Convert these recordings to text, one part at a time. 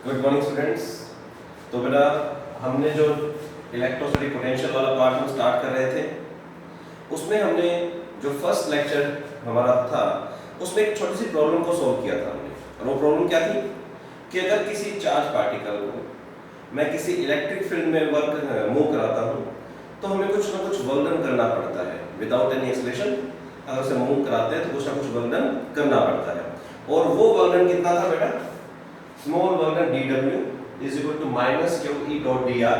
Good morning students. तो बेटा हमने जो इलेक्ट्रोस्टैटिक पोटेंशियल वाला पार्ट हम स्टार्ट कर रहे थे उसमें हमने जो फर्स्ट लेक्चर हमारा था उसमें एक छोटी सी प्रॉब्लम को सॉल्व किया था हमने। और वो प्रॉब्लम क्या थी कि अगर किसी चार्ज पार्टिकल को मैं किसी इलेक्ट्रिक फील्ड में मूव कराता हूँ तो हमें कुछ ना कुछ वर्क करना पड़ता है विदाउट एनी एक्सेलरेशन। अगर उसे मूव कराते हैं तो कुछ ना कुछ वर्क करना पड़ता है और वो वर्क कितना था बेटा, small work done dW is equal to minus q e dot dr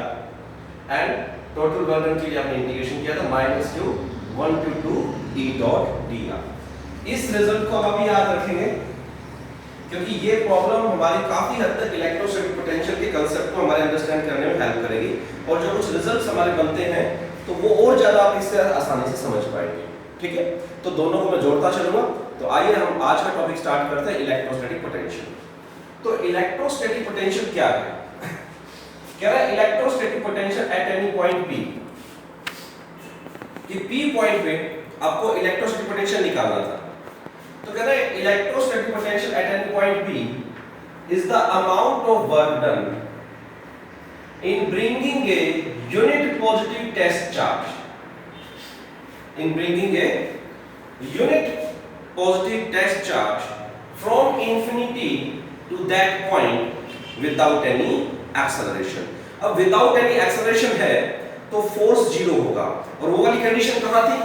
and total work done के लिए आपने इंटीग्रेशन किया था minus q 1 to 2 e dot dr। इस रिजल्ट को आप याद रखेंगे क्योंकि ये प्रॉब्लम हमारी काफी हद तक इलेक्ट्रोस्टैटिक पोटेंशियल के कांसेप्ट को हमारे अंडरस्टैंड करने में हेल्प करेगी और जो कुछ रिजल्ट्स हमारे बनते हैं तो वो और ज्यादा आप इससे आसानी से समझ पाएंगे। ठीक है, तो दोनों को मैं जोड़ता चलूंगा। तो आइए हम आज का टॉपिक स्टार्ट करते हैं इलेक्ट्रोस्टैटिक पोटेंशियल। तो इलेक्ट्रोस्टैटिक पोटेंशियल क्या है? कह रहा है electrostatic potential at any point P, कि P पॉइंट पे आपको इलेक्ट्रोस्टैटिक पोटेंशियल निकालना था। तो कह रहा है electrostatic potential at any point P is the amount of work done in bringing a unit positive test charge, in bringing a unit positive test charge from infinity to that point without any acceleration। अब without any acceleration है तो force zero होगा और वो वाली condition कहां थी?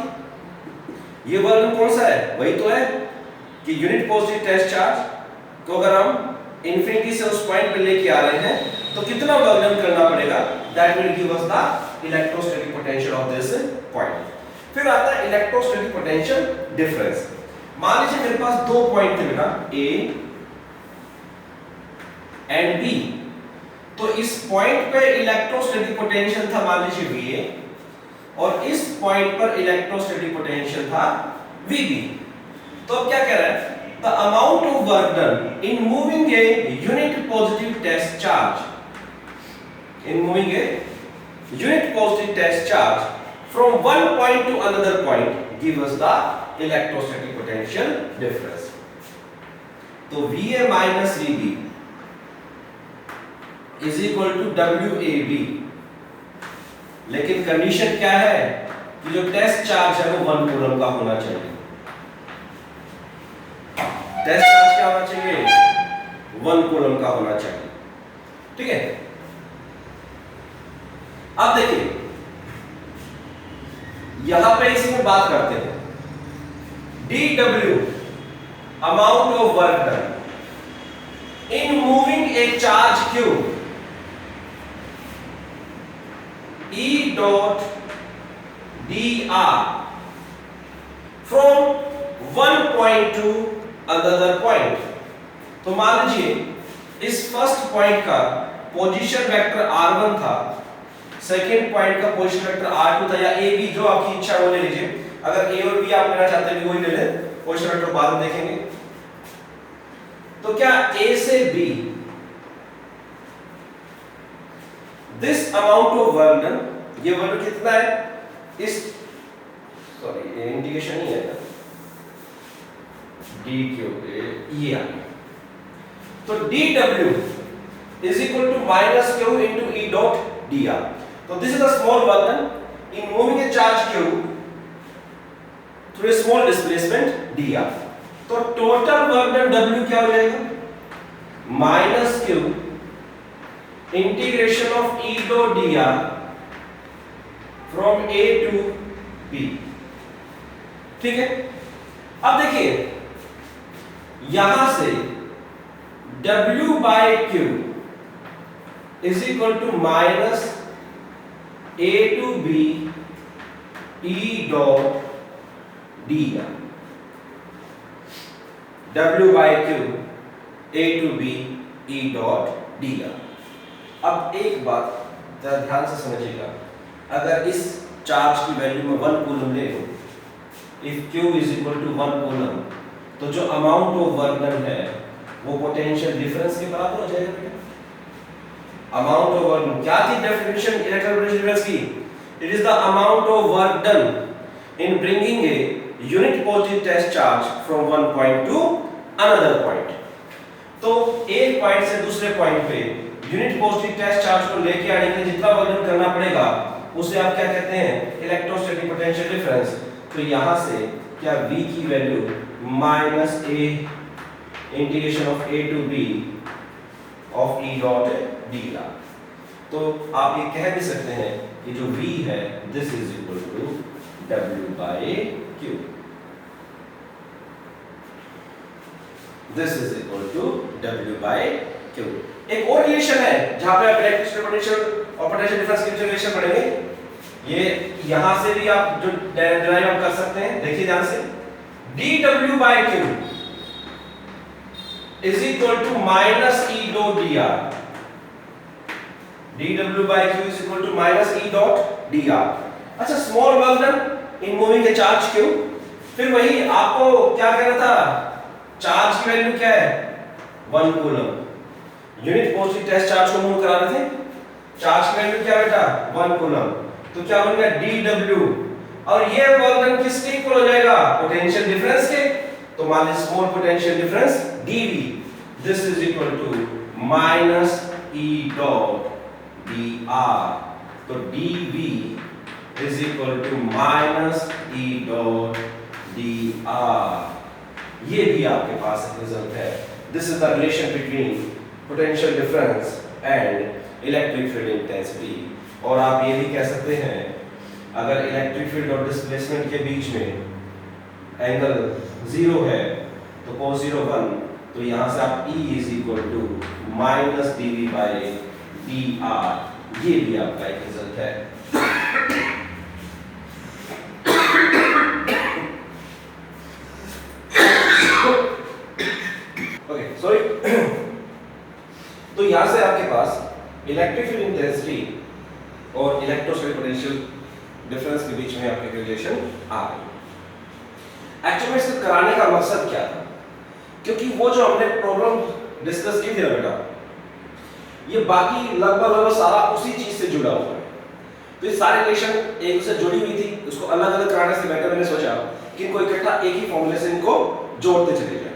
ये वर्क कौन सा है? वही तो है कि यूनिट पॉजिटिव टेस्ट चार्ज को अगर हम इंफिनिटी से उस पॉइंट पे लेके आ रहे हैं तो कितना वर्क डन करना पड़ेगा? That will give us the electrostatic potential of this point. फिर आता है इलेक्ट्रोस्टैटिक पोटेंशियल डिफरेंस। मान लीजिए मेरे पास दो पॉइंट थे बेटा A एंड B, तो इस पॉइंट पे इलेक्ट्रोस्टैटिक पोटेंशियल था मान लीजिए VA और इस पॉइंट पर इलेक्ट्रोस्टैटिक पोटेंशियल था VB। तो अब क्या कह रहा है? The amount of work done in moving a unit positive test charge, in moving a unit positive test charge from one point to another point give us the electrostatic potential difference. तो VA minus VB is equal to WAB, लेकिन condition क्या है कि जो test charge है वो 1 coulomb का होना चाहिए। टेस्ट चार्ज क्या होना चाहिए? 1 कूलम का होना चाहिए। ठीक है, अब देखिए यहां पे इसमें बात करते हैं dW amount of work done in moving a charge Q E dot dr from one point to another point। तो मान लीजिए इस फर्स्ट पॉइंट का पोजीशन वेक्टर r1 था, सेकंड पॉइंट का पोजीशन वेक्टर r2 था, या a b जो आपकी इच्छा है वो ले लीजिए। अगर a और b आप लेना चाहते हैं वही ले लें, पोजीशन वेक्टर बाद में देखेंगे। तो क्या a से b this amount of work done, ये वर्क कितना है? इस सॉरी ये इंडिकेशन ही है ना, d क्यूब ये आ गया। तो dW is equal to minus q into E dot dr। तो this is a small work done in moving a charge q through a small displacement dr। तो टोटल वर्क डन W क्या हो जाएगा? Minus q integration of E dot dr from A to B। ठीक है, अब देखिए यहां से W by Q is equal to minus A to B E dot dr। W by Q A to B E dot dr। अब एक बात जरा ध्यान से समझिएगा, अगर इस चार्ज की वैल्यू में 1 कूलम ले लो, if Q is equal to 1 coulomb, तो जो अमाउंट ऑफ वर्क डन है वो पोटेंशियल डिफरेंस के बराबर हो जाएगा बेटा। अमाउंट ऑफ वर्क क्या थी डेफिनेशन इलेक्ट्रिकल पोटेंशियल डिफरेंस की? It is the amount of work done in bringing a unit positive test charge from one point to another point. तो एक पॉइंट से दूसरे पॉइंट पे यूनिट पॉजिटिव टेस्ट चार्ज को लेके आने के लिए जितना वर्क करना पड़ेगा उसे आप क्या कहते हैं, इलेक्ट्रोस्टैटिक पोटेंशियल डिफरेंस। तो यहां से क्या V की value minus a integration of a to b of E dot dr। तो आप ये कह भी सकते हैं कि जो V है this is equal to W by Q, this is equal to W by Q। एक और रिलेशन है जहां पे आप इलेक्ट्रिक पोटेंशियल और पोटेंशियल डिफरेंस की रिलेशन पढ़ेंगे, ये यहां से भी आप जो डिराइव कर सकते हैं, देखिए ध्यान से, dW by Q is equal to minus E dot dr। dW by Q is equal to minus E dot dr। अच्छा, small work done in moving a charge Q। फिर वही आपको क्या कहना था, चार्ज की वैल्यू क्या है 1 coulomb. Unit positive test charge को मूव करा रहे थे, चार्ज की वैल्यू क्या बेटा 1 कूलम। तो क्या बन गया dW, और ये वर्क डन किसके इक्वल हो जाएगा, पोटेंशियल डिफरेंस के। तो मान लीजिए small potential difference dV, this is equal to minus E dot dr। तो dV is equal to minus E dot dr। ये भी आपके पास रिजल्ट है। This is the relation between potential difference and electric field intensity. और आप ये भी कह सकते हैं, अगर इलेक्ट्रिक फील्ड और डिस्प्लेसमेंट के बीच में एंगल 0 है तो cos 0 1, तो यहां से आप E is equal to minus dV by dr। ये भी आपका एक रिजल्ट है। Okay sorry. तो यहां से आपके पास इलेक्ट्रिक फील्ड इंटेंसिटी और इलेक्ट्रोस्टैटिक पोटेंशियल डिफरेंस के बीच में आपके रिलेशन आ गई। एक्चुअली इसको कराने का मकसद क्या था, क्योंकि वो जो हमने प्रॉब्लम डिस्कस की थी ना बेटा, ये बाकी लगभग सारा उसी चीज से जुड़ा हुआ है। तो ये सारे रिलेशन एक दूसरे जुड़ी हुई थी, उसको अलग अलग कराने से बेहतर मैंने सोचा कि इनको इकट्ठा एक ही फॉर्मूले से इनको जोड़ते चले जाए।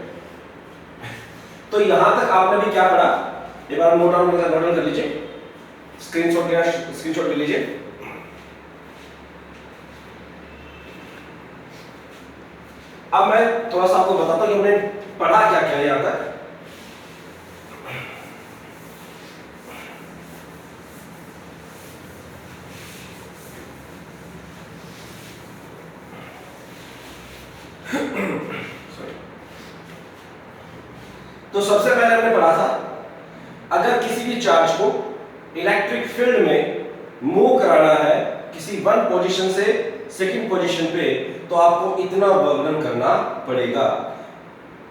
तो यहां तक आपने भी क्या पढ़ा, एक बार नोट डाउन कर लीजिए, स्क्रीनशॉट ले लीजिए। अब मैं थोड़ा सा आपको बताता हूं कि हमने पढ़ा क्या क्या यहां तक। तो सबसे पहले हमने पढ़ा था, अगर किसी भी चार्ज को इलेक्ट्रिक फील्ड में मूव कराना है किसी वन पोजीशन से सेकंड पोजीशन पे, तो आपको इतना वर्क डन करना पड़ेगा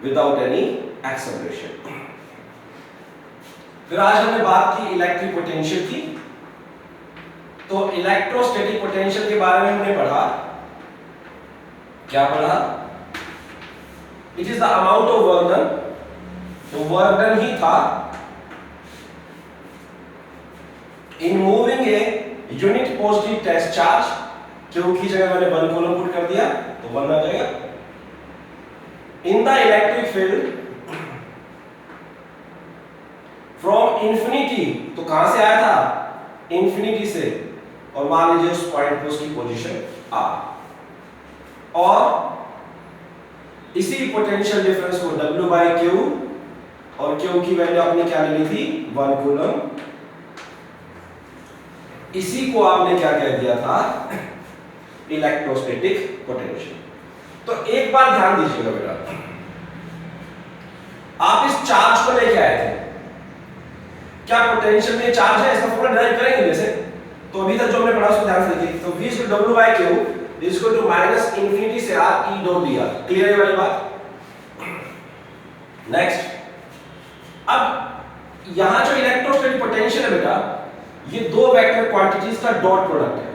विदाउट एनी एक्सेलरेशन। फिर आज हमने बात की इलेक्ट्रिक पोटेंशियल की। तो इलेक्ट्रोस्टैटिक पोटेंशियल के बारे में हमने पढ़ा, क्या पढ़ा, it is the amount of work done. तो वर्क डन ही था in moving a unit positive test charge, Q की जगह मैंने 1 कूलम पुट कर दिया तो 1 आ जाएगा। in the electric field from infinity, तो कहां से आया था, infinity से, और मान लीजिए उस पॉइंट पे उसकी पोजीशन R, और इसी पोटेंशियल डिफरेंस को W by Q, और Q की वैल्यू आपने क्या लेनी थी 1 कूलम, इसी को आपने क्या कह दिया था इलेक्ट्रोस्टैटिक पोटेंशियल। तो एक बार ध्यान दीजिएगा बेटा, आप इस चार्ज को लेके आए थे, क्या पोटेंशियल में चार्ज है, इसका फॉर्मूला डिराइव करेंगे वैसे। तो अभी तक जो हमने पढ़ा उसको ध्यान से देखिए। तो V equal to W by Q is equal to minus infinity से R E dot dr। Clear है वाली बात। नेक्स्ट, अब यहां जो इलेक्ट्रोस्टैटिक पोटेंशियल है बेटा, ये दो वेक्टर क्वांटिटीज का डॉट प्रोडक्ट है।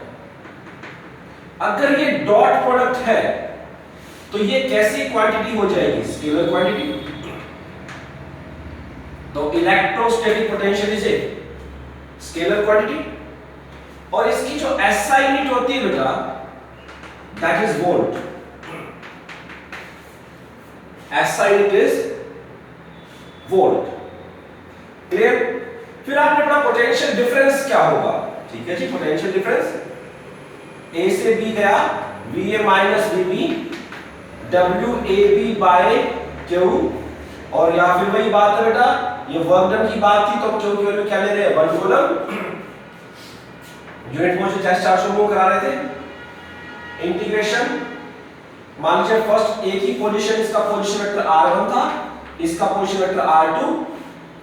अगर ये डॉट प्रोडक्ट है तो ये कैसी क्वांटिटी हो जाएगी, स्केलर क्वांटिटी। तो electrostatic potential is a scalar quantity, और इसकी जो SI यूनिट होती है बेटा, that is volt. SI unit is volt. Clear? फिर आपने पढ़ा पोटेंशियल डिफरेंस क्या होगा। ठीक है जी, पोटेंशियल डिफरेंस ए से बी गया VA minus VB WAB by Q, और यहाँ फिर वही बात है बेटा, ये वर्क डन की बात थी तो हम Q की वैल्यू क्या ले रहे हैं 1 coulomb. Unit position test charge को करा रहे थे। इंटीग्रेशन, मान लीजिए फर्स्ट ए की पोजीशन, इसका पोजीशन वेक्टर R1 था, इसका पोजीशन वेक्टर R2,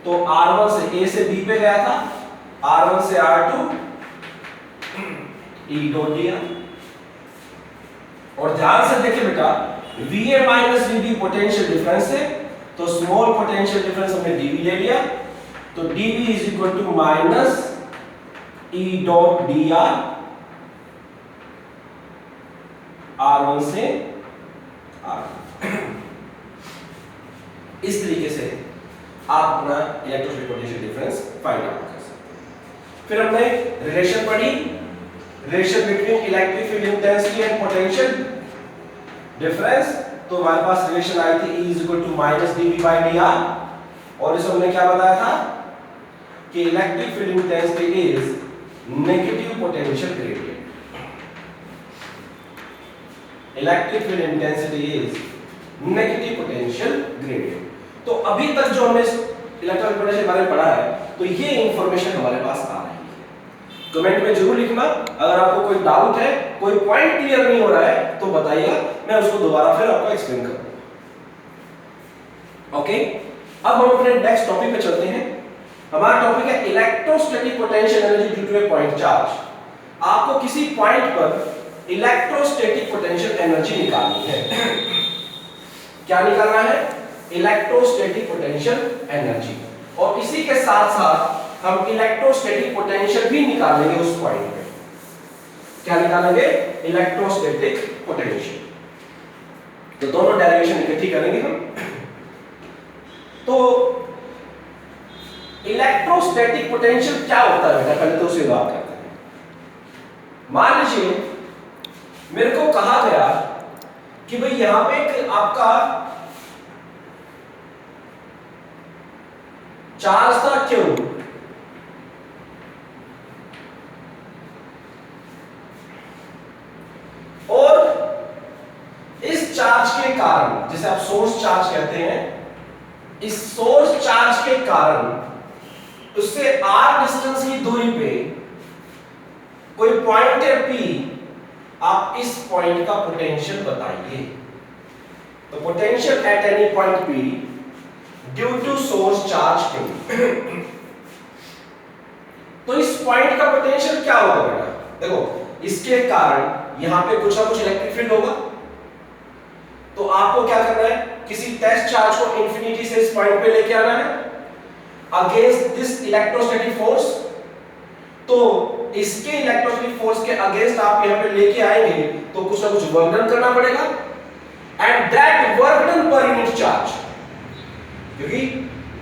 तो R1 से A से B पे गया था, R1 से R2 E डॉट दिया। और ध्यान से देखिए बेटा, VA minus VB potential difference है, तो स्मॉल पोटेंशियल डिफरेंस हमने dV ले लिया, तो dV is equal to minus E dot dr R1 से R2। इस तरीके से आप अपना electrostatic potential difference find out कर सकते हैं। फिर हमने रिलेशन पढ़ी, relation between electric field intensity and potential difference. तो हमारे पास रिलेशन आई थी E is equal to minus dV by dr, और इसमें हमने क्या बताया था कि electric field intensity is negative potential gradient. Electric field intensity is negative potential gradient. तो अभी तक जो हमने इलेक्ट्रिक पोटेंशियल के बारे में पढ़ा है, तो ये इंफॉर्मेशन हमारे पास आ रही है। कमेंट में जरूर लिखना, अगर आपको कोई डाउट है, कोई पॉइंट क्लियर नहीं हो रहा है तो बताइएगा, मैं उसको दोबारा फिर आपको एक्सप्लेन करूंगा। ओके, अब हम अपने नेक्स्ट टॉपिक पे चलते हैं। हमारा टॉपिक है electrostatic potential energy due to a point charge. आपको किसी पॉइंट पर इलेक्ट्रोस्टैटिक पोटेंशियल एनर्जी निकालनी है। क्या निकालना है? इलेक्ट्रोस्टैटिक पोटेंशियल एनर्जी, और इसी के साथ साथ हम इलेक्ट्रोस्टैटिक पोटेंशियल भी निकालेंगे उस पॉइंट पे। क्या निकालेंगे? Electrostatic potential. तो दोनों डेरिवेशन इकट्ठी करेंगे हम। तो इलेक्ट्रोस्टैटिक पोटेंशियल क्या होता है बेटा, पहले तो उसे बात करते हैं। मान लीजिए मेरे को कहा गया कि भाई यहां पे एक आपका चार्ज था Q, और इस चार्ज के कारण, जिसे आप सोर्स चार्ज कहते हैं, इस सोर्स चार्ज के कारण उससे r डिस्टेंस की दूरी पे कोई पॉइंट है P, आप इस पॉइंट का पोटेंशियल बताइए। तो potential at any point P due to source charge Q। तो इस पॉइंट का पोटेंशियल क्या होगा बेटा? देखो, इसके कारण यहां पे कुछ ना कुछ इलेक्ट्रिक फील्ड होगा, तो आपको क्या करना है, किसी टेस्ट चार्ज को इंफिनिटी से इस पॉइंट पे लेके आना है अगेंस्ट दिस इलेक्ट्रोस्टैटिक फोर्स। तो इसके इलेक्ट्रोस्टैटिक फोर्स के अगेंस्ट आप यहां पे लेके आएंगे तो कुछ ना कुछ वर्क डन करना पड़ेगा, एंड दैट वर्क डन पर यूनिट चार्ज, क्योंकि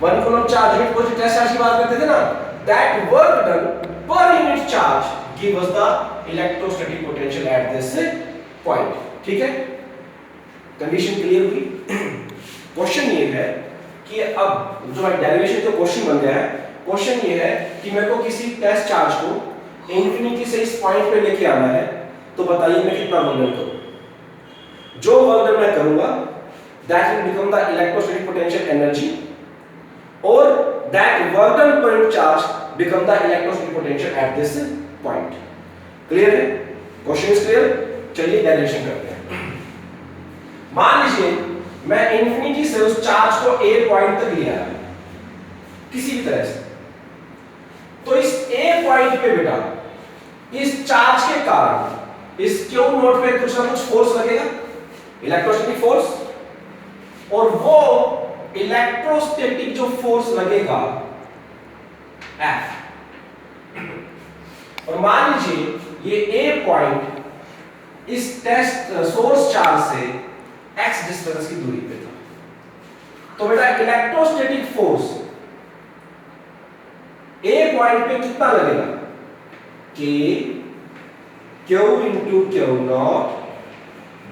1 coulomb charge unit position test charge की बात करते थे ना, दैट वर्क डन पर unit charge give us the electrostatic potential at this point. ठीक है, कंडीशन क्लियर हुई। क्वेश्चन ये है कि अब जो डेरिवेशन का क्वेश्चन बन गया है, क्वेश्चन ये है कि मेरे को किसी टेस्ट चार्ज को इंफिनिटी से इस पॉइंट पे लेके आना है, तो बताइए मैं कितना वर्क करूं। जो वर्क मैं करूंगा that will become the electrostatic potential energy, और दैट वर्क डन पर unit charge become the electrostatic potential at this point. Clear है? Question is clear? चलिए डेरिवेशन करते हैं। मान लीजिए मैं इंफिनिटी से उस चार्ज को A पॉइंट तक ले आया किसी भी तरह से, तो इस A पॉइंट पे बेटा इस चार्ज के कारण इस Q नोट पे कुछ ना कुछ फोर्स लगेगा, इलेक्ट्रोस्टैटिक फोर्स, और वो इलेक्ट्रोस्टैटिक जो फोर्स लगेगा F, और मान लीजिए ये A पॉइंट इस टेस्ट सोर्स चार्ज से x डिस्टेंस की दूरी पे था, तो बेटा इलेक्ट्रोस्टैटिक फोर्स A पॉइंट पे कितना लगेगा? K Q into Q naught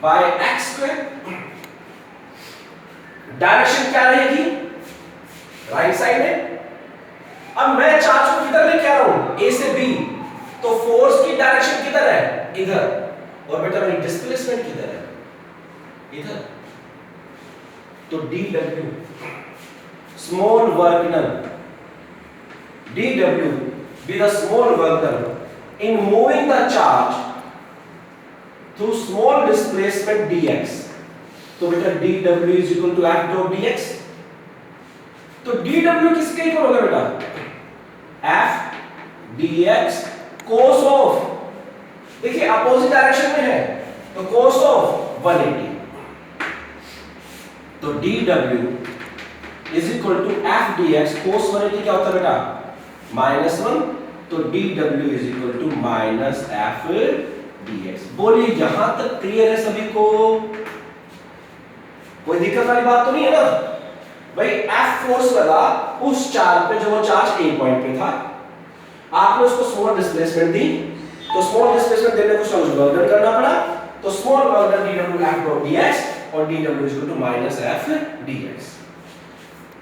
by x square। Direction क्या रहेगी? राइट साइड में। अब मैं चार्ज को किधर लेके आ रहा हूं, ए से बी, तो फोर्स की डायरेक्शन किधर है, इधर, और बेटा मेरी डिस्प्लेसमेंट किधर है, इधर। तो dw small work done, dw be the small work done in moving the charge through small displacement dx। तो बेटा dw is equal to f dot dx। तो dw किसके इक्वल होगा बेटा, f dx cos ऑफ, देखिए opposite direction में है तो cos ऑफ 180। तो dw is equal to f dx cos 180 क्या होता है बेटा, -1। तो dw is equal to minus f dx। बोलिए यहां तक क्लियर है सभी को, कोई दिक्कत वाली बात तो नहीं है ना भाई। F फोर्स लगा उस चार्ज पे जो वो चार्ज A पॉइंट पे था, आपने उसको स्मॉल डिस्प्लेसमेंट दी, तो स्मॉल डिस्प्लेसमेंट देने को समझ वर्क डन करना पड़ा, तो small work done dw f dot dx और dw is equal to minus f dx।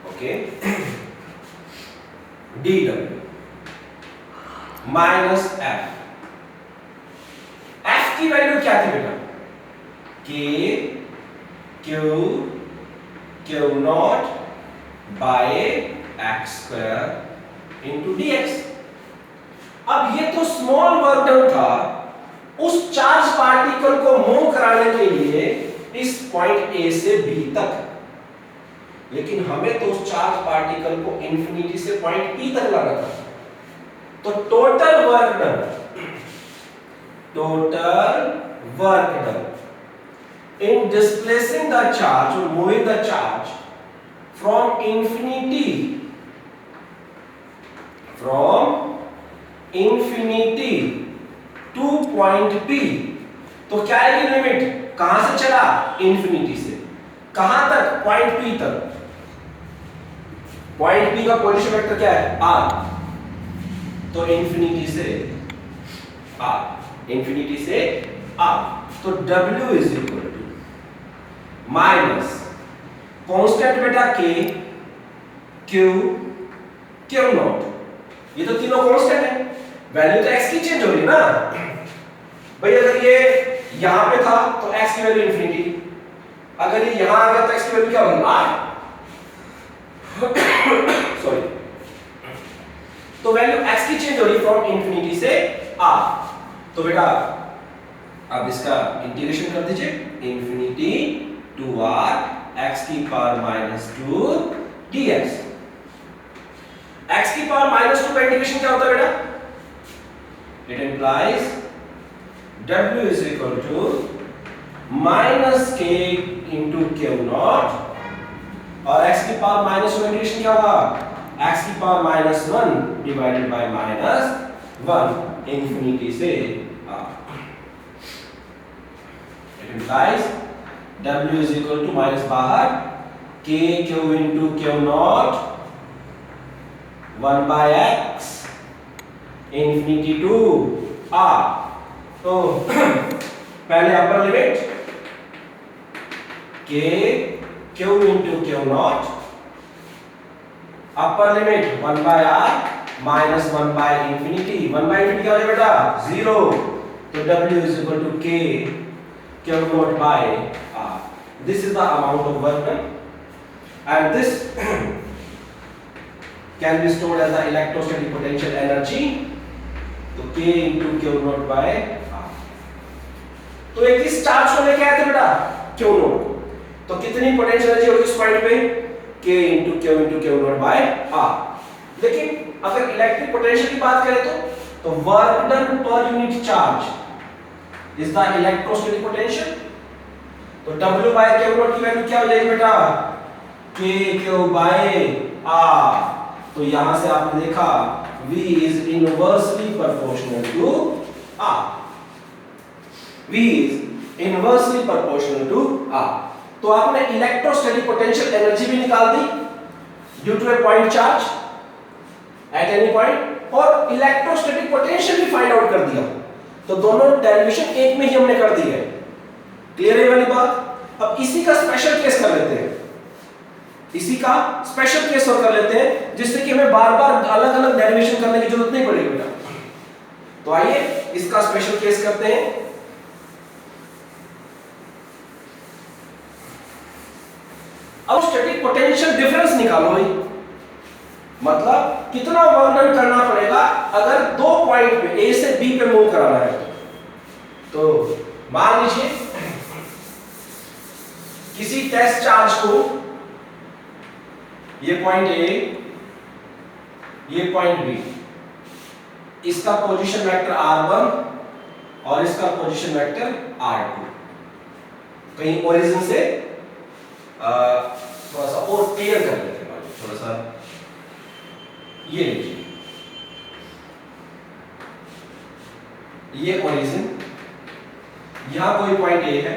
Okay, dw minus f, f की वैल्यू क्या थी बेटा, k q q naught by x square into dx। अब ये तो स्मॉल वर्क डन था उस चार्ज पार्टिकल को मूव कराने के लिए इस पॉइंट A से B तक, लेकिन हमें तो उस चार्ज पार्टिकल को इंफिनिटी से पॉइंट P तक लाना था। तो total work done in displacing the charge or moving the charge from infinity to point P। तो क्या है कि लिमिट कहां से चला, इंफिनिटी से कहां तक, पॉइंट P तक। पॉइंट P का पोजीशन वेक्टर क्या है, r। तो इंफिनिटी से r, तो w is equal to minus constant बेटा k q नॉट, ये तो तीनों कांस्टेंट है, वैल्यू तो x की चेंज हो रही है ना भाई। अगर ये यहां पे था तो x की वैल्यू इंफिनिटी, अगर ये यहां आ गया तो x की वैल्यू क्या होगी, r। सॉरी, तो वैल्यू x की चेंज हो रही फ्रॉम इंफिनिटी से r। तो बेटा अब इसका इंटीग्रेशन कर दीजिए, इंफिनिटी टू r x की पावर -2 dx। x की पावर -2 का इंटीग्रेशन क्या होता है बेटा, it implies w is equal to -k into q naught, और x की पावर -1 इंटीग्रेशन क्या होगा, x की पावर -1 डिवाइडेड बाय -1 इंफिनिटी से r। It implies w is equal to minus बाहर k q into q naught 1 by x infinity to r। तो पहले upper limit k q into q not, upper limit 1 by r minus 1 by infinity, 1 by infinity क्या हो जाएगा बेटा, 0। तो w is equal to k q not by r। This is the amount of work done and this can be stored as the electrostatic potential energy, तो k into q not by r। तो एक इस charge को लेके आए थे बेटा q not, तो कितनी पोटेंशियल एनर्जी होगी इस पॉइंट पे, k into q not by r। लेकिन अगर इलेक्ट्रिक पोटेंशियल की बात करें तो वर्क डन पर unit charge is the electrostatic potential. तो w by q नॉट की वैल्यू क्या हो जाएगी बेटा, k q by r। तो यहां से आपने देखा v is inversely proportional to r, v is inversely proportional to r। तो आपने इलेक्ट्रोस्टैटिक पोटेंशियल एनर्जी भी निकाल दी due to a point charge at any point, और इलेक्ट्रोस्टैटिक पोटेंशियल भी फाइंड आउट कर दिया। तो दोनों डेरिवेशन एक में ही हमने कर दी है, क्लियर है वाली बात। अब इसी का स्पेशल केस कर लेते हैं। इसी का स्पेशल केस और कर लेते हैं, जिससे कि हमें बार बार अलग अलग डेरिवेशन करने की जरूरत नहीं पड़ेगी बेटा। तो आइए इसका स्पेशल केस करते हैं। अब स्टैटिक पोटेंशियल डिफरेंस निकालो भाई, मतलब कितना वर्क डन करना पड़ेगा अगर दो पॉइंट पे ए से बी पे मूव कराना है। तो मान लीजिए किसी टेस्ट चार्ज को, ये पॉइंट ए, ये पॉइंट बी, इसका पोजीशन वेक्टर r1 और इसका पोजीशन वेक्टर r2 कहीं ओरिजिन से थोड़ा सा और क्लियर कर लेते हैं, थोड़ा सा ये लीजिए, ये ओरिजिन, यहां कोई पॉइंट ए है,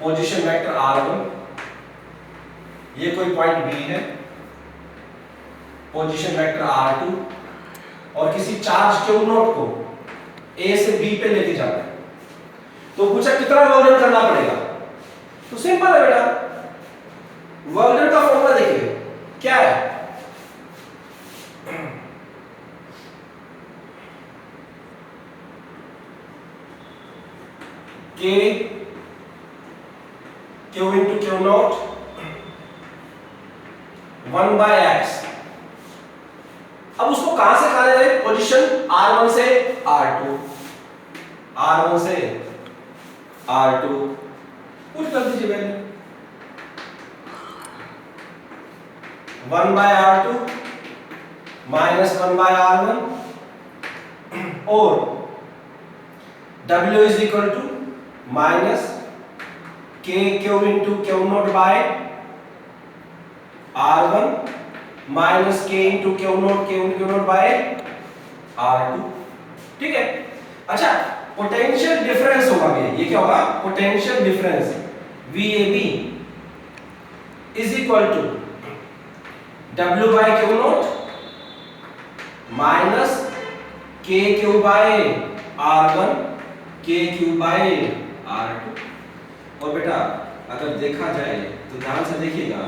पोजीशन वेक्टर r1, ये कोई पॉइंट बी है, पोजीशन वेक्टर r2, और किसी चार्ज Q नोट को A से B पे लेके जाना है। तो पूछा कितना वर्क डन करना पड़ेगा, तो सिंपल है बेटा, वर्क डन का फॉर्मूला देखिए क्या है, K Q into Q naught 1 by x। अब उसको कहां से कहा जाए, पोजीशन r1 से r2, r1 से r2 पुट कर दीजिए value 1 by r2 minus 1 by r1, और w is equal to minus k q into q naught by r1 minus k into q naught by r2। ठीक है। अच्छा, potential difference होगा ये क्या होगा, potential difference VAB is equal to W by q naught minus KQ by R1 KQ by R2। और बेटा अगर देखा जाए तो ध्यान से देखिएगा,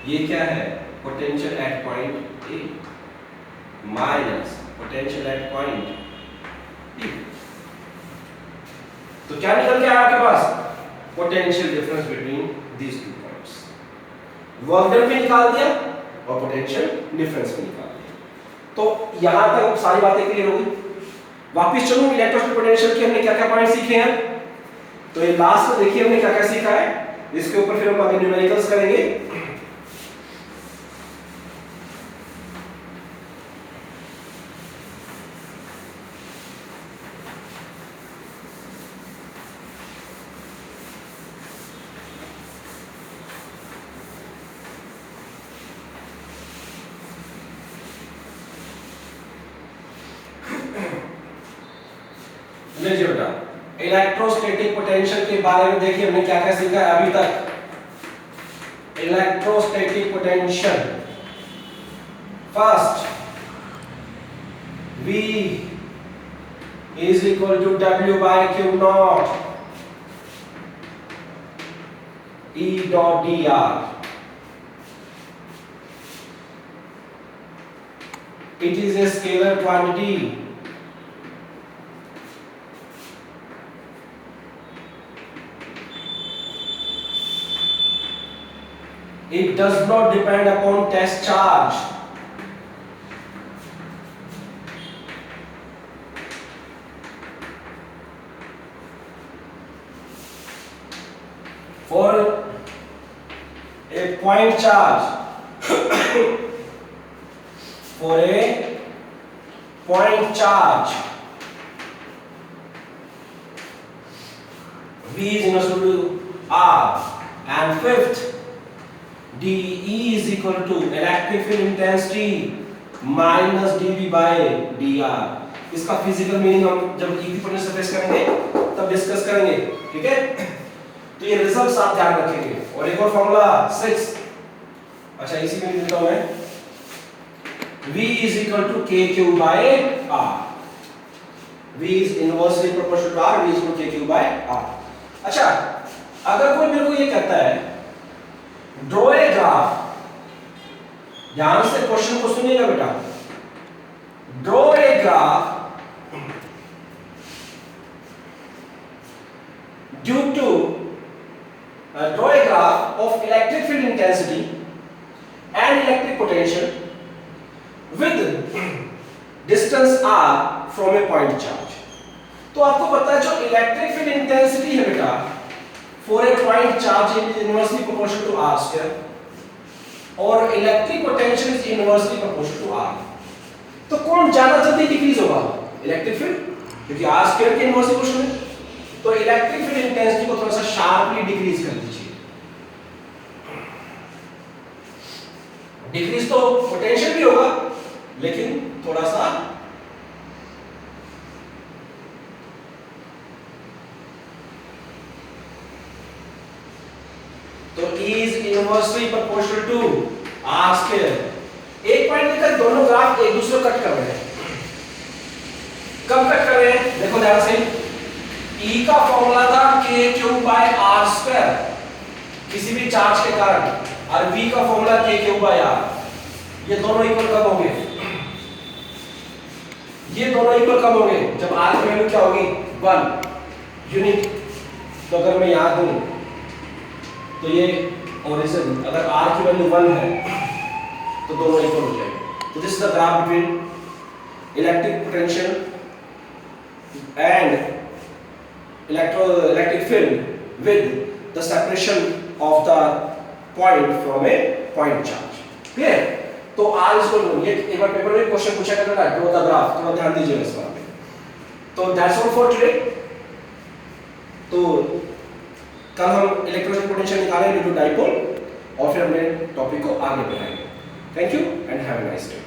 ये क्या है, potential at point A minus potential at point B. तो क्या निकल के आया आपके पास, potential difference between these two points. Work done भी निकाल दिया और पोटेंशियल डिफरेंस भी निकाल दिया। तो यहां तक सारी बातें क्लियर हो गई। वापस चलूं, इलेक्ट्रोस्टैटिक पोटेंशियल के हमने क्या क्या पॉइंट सीखे हैं, तो ये लास्ट में देखिए हमने क्या क्या सीखा है, इसके ऊपर फिर हम आगे न्यूमेरिकल्स करेंगे। लीजिए बेटा, इलेक्ट्रोस्टैटिक पोटेंशियल के बारे में देखिए हमने क्या क्या सीखा है अभी तक। Electrostatic potential, first V is equal to W by Q naught E dot dr। It is a scalar quantity it does not depend upon test charge। For a point charge for a point charge V is equal to R, and fifth dE is equal to electric field intensity minus dV by dr। इसका physical meaning हम जब equipotential surface करेंगे तब discuss करेंगे, ठीक है। तो ये रिजल्ट्स आप ध्यान रखेंगे। और एक और फॉर्मूला 6, अच्छा इसी में लिखता हूं मैं, V is equal to KQ by R। V is inversely proportional to R, V is equal to KQ by R। अच्छा, अगर कोई मेरे को ये कहता है ड्रॉ ए ग्राफ, ध्यान से क्वेश्चन को सुनिएगा बेटा। Draw a graph due to draw a graph of electric field intensity and electric potential with distance r from a point charge। तो आपको पता है जो इलेक्ट्रिक फील्ड इंटेंसिटी है बेटा for a point charge is inversely proportional to r square और electric potential is inversely proportional to r। तो कौन ज्यादा जल्दी डिक्रीज होगा? इलेक्ट्रिक फील्ड, क्योंकि r स्क्वायर के इनवर्सली प्रोपोर्शनल है। तो इलेक्ट्रिक फील्ड इंटेंसिटी को थोड़ा सा शार्पली डिक्रीज कर दीजिए। डिक्रीज तो पोटेंशियल भी होगा लेकिन थोड़ा सा तो is inversely proportional to r square. एक पॉइंट लेकर दोनों ग्राफ एक दूसरे को कट कर रहे हैं। कब कट कर रहे हैं? देखो ध्यान से, E का फॉर्मूला था k³/r², किसी भी चार्ज के कारण, और V का फॉर्मूला k³/r। ये दोनों इक्वल कब होंगे? ये दोनों इक्वल कब होंगे? जब r की वैल्यू क्या होगी? 1 यूनिट। तो अगर मैं याद दूं तो ये ओरिजिन, अगर r की वैल्यू 1 है तो दोनों इक्वल हो जाएंगे। तो this is the graph between electric potential and electric field with the separation of the point from a point charge। Clear? तो r इक्वल ये एक बार पेपर में क्वेश्चन पूछा गया था, ड्रॉ द ग्राफ, थोड़ा ध्यान दीजिएगा इस बात पे। तो दैट्स ऑल फॉर टुडे। तो कल हम इलेक्ट्रोस्टैटिक पोटेंशियल निकालेंगे ड्यू टू डाइपोल और फिर अपने टॉपिक को आगे बढ़ाएंगे। Thank you and have a nice day.